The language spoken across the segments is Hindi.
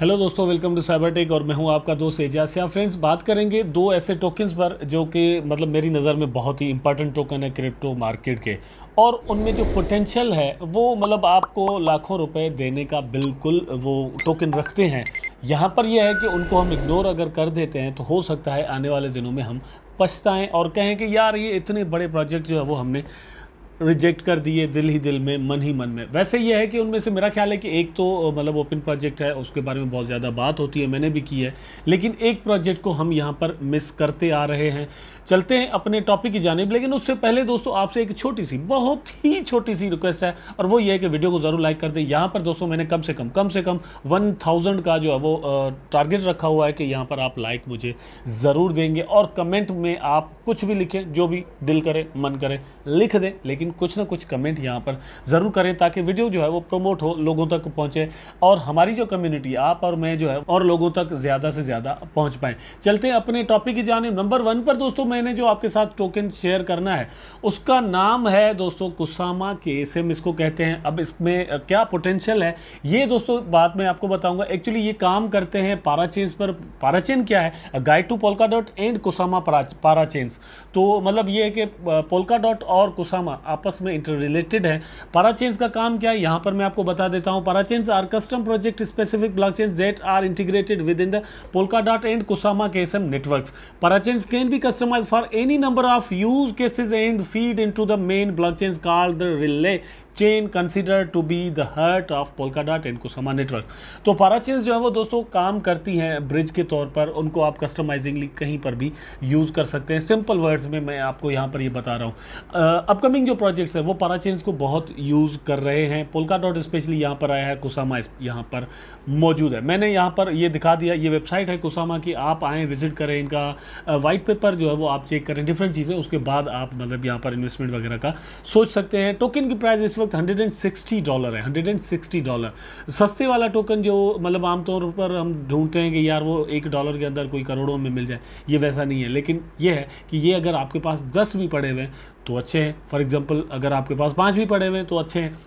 हेलो दोस्तों, वेलकम टू साइबरटेक और मैं हूं आपका दोस्त एजाज। फ्रेंड्स, बात करेंगे दो ऐसे टोकन्स पर जो कि मतलब मेरी नज़र में बहुत ही इंपॉर्टेंट टोकन है क्रिप्टो मार्केट के, और उनमें जो पोटेंशियल है वो मतलब आपको लाखों रुपए देने का बिल्कुल वो टोकन रखते हैं। यहाँ पर यह है कि उनको हम इग्नोर अगर कर देते हैं तो हो सकता है आने वाले दिनों में हम पछताएं और कहें कि यार ये इतने बड़े प्रोजेक्ट जो है वो हमने रिजेक्ट कर दिए, दिल ही दिल में, मन ही मन में। वैसे ये है कि उनमें से मेरा ख्याल है कि एक तो मतलब ओपन प्रोजेक्ट है, उसके बारे में बहुत ज़्यादा बात होती है, मैंने भी की है, लेकिन एक प्रोजेक्ट को हम यहाँ पर मिस करते आ रहे हैं। चलते हैं अपने टॉपिक की जानिब, लेकिन उससे पहले दोस्तों आपसे एक छोटी सी, बहुत ही छोटी सी रिक्वेस्ट है, और वो ये है कि वीडियो को ज़रूर लाइक कर दें। यहाँ पर दोस्तों मैंने कम से कम 1000 का जो है वो टारगेट रखा हुआ है कि यहाँ पर आप लाइक मुझे ज़रूर देंगे, और कमेंट में आप कुछ भी लिखें, जो भी दिल करे मन करे लिख दें, लेकिन कुछ ना कुछ कमेंट यहाँ पर ज़रूर करें ताकि वीडियो जो है वो प्रमोट हो, लोगों तक पहुँचे, और हमारी जो कम्युनिटी आप और मैं जो है और लोगों तक ज़्यादा से ज़्यादा पहुँच पाएँ। चलते हैं अपने टॉपिक की जानिब। नंबर 1 पर दोस्तों मैंने जो आपके साथ टोकन शेयर करना है उसका नाम है दोस्तों कुसामा KSM इसको कहते हैं। अब इसमें क्या पोटेंशियल है ये दोस्तों बाद में आपको बताऊंगा। एक्चुअली ये काम करते हैं पाराचेन्स पर। पाराचेन क्या है? Guide to Polkadot and Kusama parachains. तो मतलब ये है कि पोल्काडॉट और कुसामा आपस में इंटर रिलेटेड है। पाराचेन्स का काम क्या है यहाँ पर मैं आपको बता देता हूँ। Parachains are custom project specific blockchains that are integrated with in the Polkadot and Kusama KSM networks. Parachains can be customized for any number of use cases and feed into the main blockchains called the relay chain consider to be the heart of Polkadot and Kusama network. तो पाराचेन्स जो है वो दोस्तों काम करती हैं ब्रिज के तौर पर, उनको आप कस्टमाइजिंगली कहीं पर भी यूज़ कर सकते हैं। सिंपल वर्ड्स में मैं आपको यहाँ पर ये बता रहा हूँ। अपकमिंग जो प्रोजेक्ट्स हैं वो पाराचेन्स को बहुत यूज़ कर रहे हैं। पोल्काडॉट स्पेशली यहाँ पर आया है, कुसामा यहाँ पर मौजूद है। मैंने यहाँ पर ये दिखा दिया, ये वेबसाइट है कुसामा की, आप आएँ विजिट करें, इनका वाइट पेपर जो है वो आप चेक करें, डिफरेंट चीज़ें, उसके बाद आप मतलब यहाँ पर इन्वेस्टमेंट वगैरह का सोच सकते हैं। टोकन की प्राइस इस वक्त $160 है। $160 सस्ते वाला टोकन जो मतलब आमतौर पर हम ढूंढते हैं कि यार वो $1 के अंदर कोई करोड़ों में मिल जाए, ये वैसा नहीं है। लेकिन ये है कि ये अगर आपके पास 10 भी पड़े हुए हैं तो अच्छे हैं। फॉर एग्जांपल अगर आपके पास 5 भी पड़े हुए हैं तो अच्छे हैं।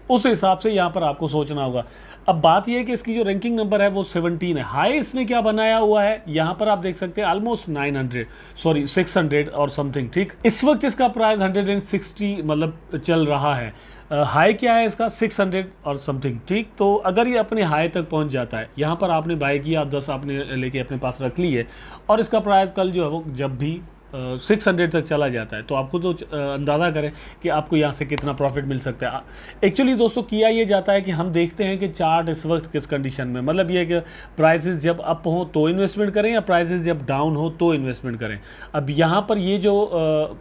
उस हिसाब से यहाँ पर आपको सोचना होगा। अब बात यह है कि इसकी जो रैंकिंग नंबर है वो 17 है। हाई इसने क्या बनाया हुआ है यहाँ पर आप देख सकते हैं, ऑलमोस्ट 600 और समथिंग। ठीक, इस वक्त इसका प्राइस 160 मतलब चल रहा है। हाई क्या है इसका? 600 और समथिंग। ठीक, तो अगर ये अपने हाई तक पहुँच जाता है, यहाँ पर आपने बाय किया, 10 आपने लेके अपने पास रख ली है, और इसका प्राइस कल जो है वो जब भी 600 तक चला जाता है तो आप खुद अंदाज़ा करें कि आपको यहाँ से कितना प्रॉफिट मिल सकता है। एक्चुअली दोस्तों किया ये जाता है कि हम देखते हैं कि चार्ट इस वक्त किस कंडीशन में, मतलब ये है कि प्राइसेस जब अप हो तो इन्वेस्टमेंट करें या प्राइसेस जब डाउन हो तो इन्वेस्टमेंट करें। अब यहाँ पर ये जो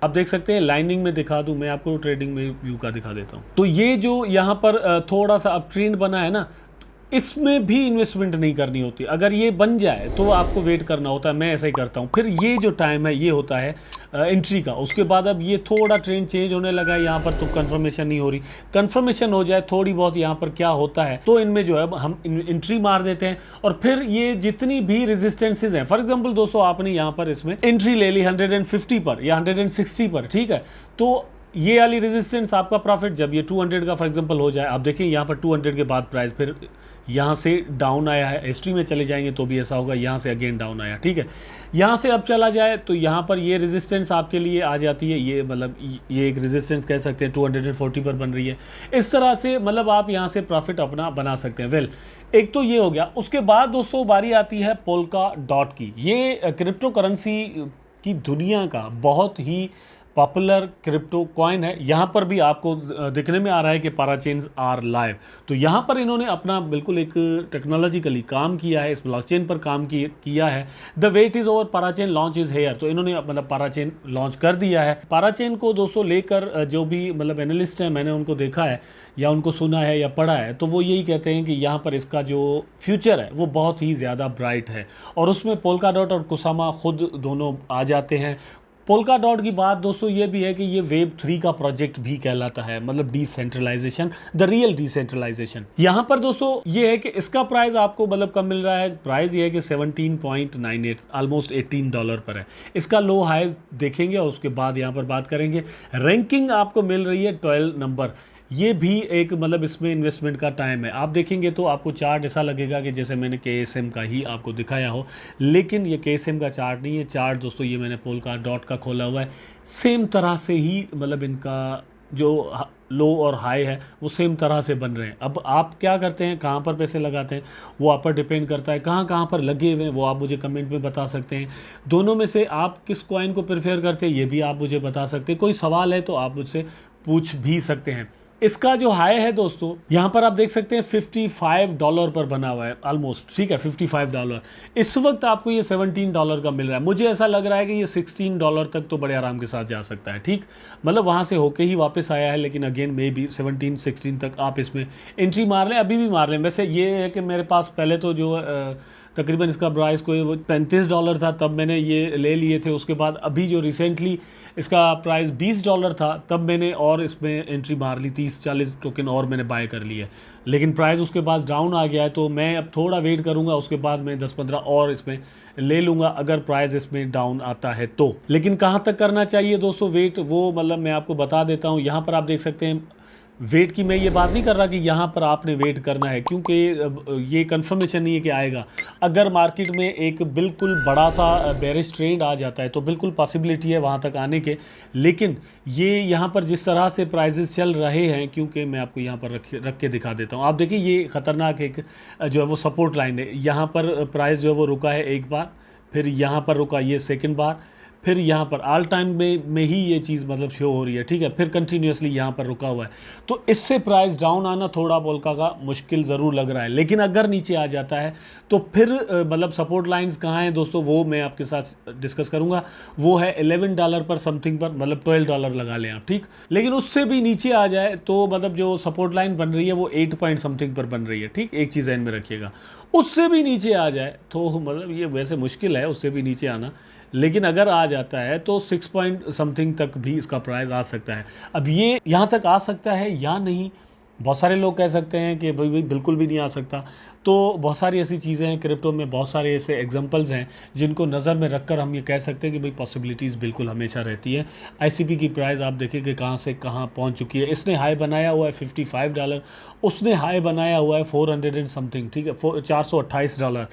आप देख सकते हैं, लाइनिंग में दिखा दूँ मैं आपको, ट्रेडिंग में व्यू का दिखा देता हूँ। तो ये जो यहाँ पर थोड़ा सा अप ट्रेंड बना है ना, इसमें भी इन्वेस्टमेंट नहीं करनी होती। अगर ये बन जाए तो आपको वेट करना होता है, मैं ऐसा ही करता हूँ। फिर ये जो टाइम है ये होता है एंट्री का। उसके बाद अब ये थोड़ा ट्रेंड चेंज होने लगा है यहाँ पर, तो कंफर्मेशन नहीं हो रही। कंफर्मेशन हो जाए थोड़ी बहुत यहाँ पर क्या होता है, तो इनमें जो है हम एंट्री मार देते हैं, और फिर ये जितनी भी रेजिस्टेंसेज हैं, फॉर एग्जाम्पल दोस्तों आपने यहाँ पर इसमें एंट्री ले ली 150 पर या 160 पर, ठीक है, तो ये वाली रेजिस्टेंस आपका प्रॉफिट जब ये 200 का फॉर एग्जांपल हो जाए, आप देखें यहाँ पर 200 के बाद प्राइस फिर यहाँ से डाउन आया है। हिस्ट्री में चले जाएंगे तो भी ऐसा होगा, यहाँ से अगेन डाउन आया, ठीक है, यहाँ से अब चला जाए तो यहाँ पर ये रेजिस्टेंस आपके लिए आ जाती है। ये मतलब ये एक रेजिस्टेंस कह सकते हैं, 240 पर बन रही है। इस तरह से मतलब आप यहाँ से प्रॉफिट अपना बना सकते हैं। वेल, एक तो ये हो गया। उसके बाद दोस्तों बारी आती है पोल्काडॉट की। ये क्रिप्टो करेंसी की दुनिया का बहुत ही पॉपुलर क्रिप्टो कॉइन है। यहाँ पर भी आपको दिखने में आ रहा है कि पाराचेन्स आर लाइव। तो यहाँ पर इन्होंने अपना बिल्कुल एक टेक्नोलॉजिकली काम किया है, इस ब्लॉकचेन पर काम किया है। The wait is over, parachain launch is here. तो इन्होंने मतलब पाराचेन लॉन्च कर दिया है। पाराचेन को दोस्तों लेकर जो भी मतलब एनालिस्ट हैं, मैंने उनको देखा है या उनको सुना है या पढ़ा है, तो वो यही कहते हैं कि यहाँ पर इसका जो फ्यूचर है वो बहुत ही ज़्यादा ब्राइट है, और उसमें पोल्काडॉट और कुसामा खुद दोनों आ जाते हैं। पोल्काडॉट की बात दोस्तों ये भी है कि ये वेब 3 का प्रोजेक्ट भी कहलाता है, मतलब डिसेंट्रलाइजेशन, द रियल डिसेंट्रलाइजेशन। यहाँ पर दोस्तों ये है कि इसका प्राइस आपको मतलब कम मिल रहा है। प्राइस ये है कि 17.98 ऑलमोस्ट $18 पर है। इसका लो हाई देखेंगे और उसके बाद यहाँ पर बात करेंगे। रैंकिंग आपको मिल रही है 12 नंबर। ये भी एक मतलब इसमें इन्वेस्टमेंट का टाइम है। आप देखेंगे तो आपको चार्ट ऐसा लगेगा कि जैसे मैंने KSM का ही आपको दिखाया हो, लेकिन ये KSM का चार्ट नहीं है। चार्ट दोस्तों ये मैंने Polkadot का खोला हुआ है, सेम तरह से ही मतलब इनका जो लो और हाई है वो सेम तरह से बन रहे हैं। अब आप क्या करते हैं, कहाँ पर पैसे लगाते हैं, वो आप पर डिपेंड करता है। कहाँ कहाँ पर लगे हुए हैं वो आप मुझे कमेंट में बता सकते हैं। दोनों में से आप किस कॉइन को प्रेफर करते हैं ये भी आप मुझे बता सकते हैं। कोई सवाल है तो आप मुझसे पूछ भी सकते हैं। इसका जो हाई है दोस्तों, यहाँ पर आप देख सकते हैं $55 पर बना हुआ है ऑलमोस्ट, ठीक है, $55। इस वक्त आपको ये $17 का मिल रहा है। मुझे ऐसा लग रहा है कि ये $16 तक तो बड़े आराम के साथ जा सकता है, ठीक, मतलब वहाँ से होके ही वापस आया है, लेकिन अगेन मे बी 17-16 तक आप इसमें एंट्री मार लें, अभी भी मार लें। वैसे ये है कि मेरे पास पहले तो जो तकरीबन इसका प्राइस कोई वो $35 था, तब मैंने ये ले लिए थे। उसके बाद अभी जो रिसेंटली इसका प्राइस $20 था, तब मैंने और इसमें एंट्री मार ली, 30-40 टोकन और मैंने बाय कर लिए। लेकिन प्राइस उसके बाद डाउन आ गया है, तो मैं अब थोड़ा वेट करूंगा, उसके बाद मैं 10-15 और इसमें ले लूँगा अगर प्राइस इसमें डाउन आता है तो। लेकिन कहाँ तक करना चाहिए दोस्तों वेट, वो मतलब मैं आपको बता देता हूँ। यहाँ पर आप देख सकते हैं वेट की, मैं ये बात नहीं कर रहा कि यहाँ पर आपने वेट करना है, क्योंकि ये कंफर्मेशन नहीं है कि आएगा। अगर मार्केट में एक बिल्कुल बड़ा सा बेरिश ट्रेंड आ जाता है तो बिल्कुल पॉसिबिलिटी है वहाँ तक आने के। लेकिन ये यहाँ पर जिस तरह से प्राइसेस चल रहे हैं, क्योंकि मैं आपको यहाँ पर रख के दिखा देता हूँ। आप देखिए ये ख़तरनाक एक जो है वो सपोर्ट लाइन है। यहाँ पर प्राइस जो है वो रुका है एक बार, फिर यहाँ पर रुका ये सेकेंड बार, फिर यहाँ पर ऑल टाइम में ही ये चीज़ मतलब शो हो रही है, ठीक है, फिर कंटिन्यूसली यहाँ पर रुका हुआ है। तो इससे प्राइस डाउन आना थोड़ा पोल्का का मुश्किल ज़रूर लग रहा है। लेकिन अगर नीचे आ जाता है तो फिर मतलब सपोर्ट लाइंस कहाँ हैं दोस्तों, वो मैं आपके साथ डिस्कस करूँगा। वो है $11 पर समथिंग पर, मतलब $12 लगा लें आप, ठीक। लेकिन उससे भी नीचे आ जाए तो मतलब जो सपोर्ट लाइन बन रही है वो 8 पॉइंट समथिंग पर बन रही है, ठीक, एक चीज़ ध्यान में रखिएगा। उससे भी नीचे आ जाए तो मतलब ये वैसे मुश्किल है उससे भी नीचे आना, लेकिन अगर आ जाता है तो 6 पॉइंट समथिंग तक भी इसका प्राइस आ सकता है। अब ये यहाँ तक आ सकता है या नहीं, बहुत सारे लोग कह सकते हैं कि भाई बिल्कुल भी नहीं आ सकता। तो बहुत सारी ऐसी चीज़ें हैं क्रिप्टो में, बहुत सारे ऐसे एग्जांपल्स हैं जिनको नज़र में रखकर हम ये कह सकते हैं कि भाई पॉसिबिलिटीज़ बिल्कुल हमेशा रहती है। ICP की प्राइस आप देखें कि कहाँ से कहाँ पहुँच चुकी है। इसने हाई बनाया हुआ है $55, उसने हाई बनाया हुआ है 400 एंड समथिंग, ठीक है, $428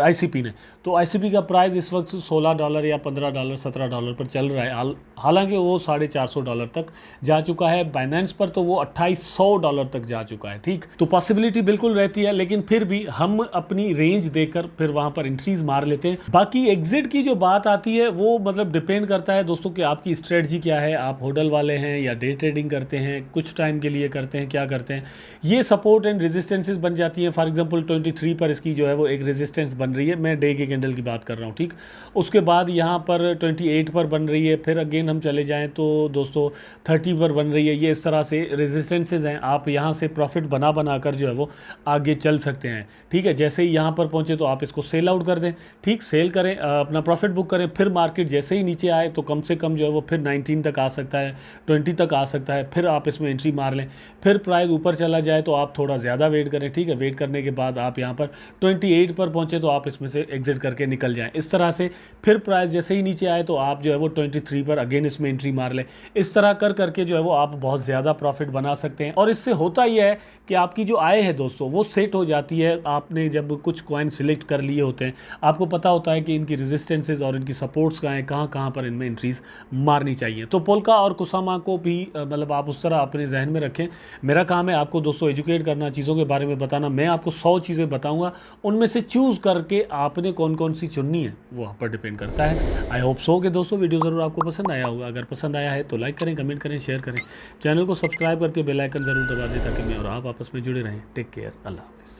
ICP ने। तो ICP का प्राइस इस वक्त $16 या $15 $17 पर चल रहा है। हालांकि वो $450 तक जा चुका है। बाइनेंस पर तो वो $2800 तक जा चुका है, ठीक। तो पॉसिबिलिटी बिल्कुल रहती है, लेकिन फिर भी हम अपनी रेंज देकर फिर वहां पर एंट्रीज मार लेते हैं। बाकी एग्जिट की जो बात आती है वो मतलब डिपेंड करता है दोस्तों कि आपकी स्ट्रेटजी क्या है। आप होडल वाले हैं या डे ट्रेडिंग करते हैं, कुछ टाइम के लिए करते हैं, क्या करते हैं। ये सपोर्ट एंड रेजिस्टेंसेस बन जाती हैं। फॉर एग्जांपल 23 पर इसकी जो है वो एक रेजिस्टेंस बन रही है, मैं डे के कैंडल की बात कर रहा हूँ, ठीक। उसके बाद यहाँ पर 28 पर बन रही है, फिर अगेन हम चले जाएँ तो दोस्तों 30 पर बन रही है। ये इस तरह से रेजिस्टेंसेज हैं। आप यहाँ से प्रॉफिट बना कर जो है वो आगे चल सकते हैं, ठीक है। जैसे ही यहाँ पर पहुँचे तो आप इसको सेल आउट कर दें, ठीक, सेल करें, अपना प्रॉफिट बुक करें। फिर मार्केट जैसे ही नीचे आए तो कम से कम जो है वो फिर 19 तक आ सकता है, 20 तक आ सकता है, फिर आप इसमें एंट्री मार लें। फिर प्राइस ऊपर चला जाए तो आप थोड़ा ज़्यादा वेट करें, ठीक है। वेट करने के बाद आप यहाँ पर 28 पर पहुँचे तो आप इसमें से एग्जिट करके निकल जाएँ। इस तरह से फिर प्राइस जैसे ही नीचे आए तो आप जो है वो 23 पर अगेन इसमें एंट्री मार लें। इस तरह करके जो है वो आप बहुत ज़्यादा प्रॉफिट बना सकते हैं। और इससे होता यह है कि आपकी जो आय है दोस्तों वो सेट हो जाती है। आपने जब कुछ कॉइन सिलेक्ट कर लिए होते हैं, आपको पता होता है कि इनकी रेजिस्टेंसेज और इनकी सपोर्ट्स कहाँ हैं, कहाँ पर इनमें एंट्रीज मारनी चाहिए। तो पोल्का और कुसामा को भी मतलब आप उस तरह अपने जहन में रखें। मेरा काम है आपको दोस्तों एजुकेट करना, चीज़ों के बारे में बताना। मैं आपको 100 चीज़ें बताऊँगा, उनमें से चूज़ करके आपने कौन कौन सी चुननी है वो आप पर डिपेंड करता है। आई होप सो कि दोस्तों वीडियो ज़रूर आपको पसंद आया होगा। अगर पसंद आया है तो लाइक करें, कमेंट करें, शेयर करें, चैनल को सब्सक्राइब करके बेल आइकन ज़रूर दबा दें ताकि मैं और आप आपस में जुड़े रहें। टेक केयर, अल्लाह हाफ़िज़।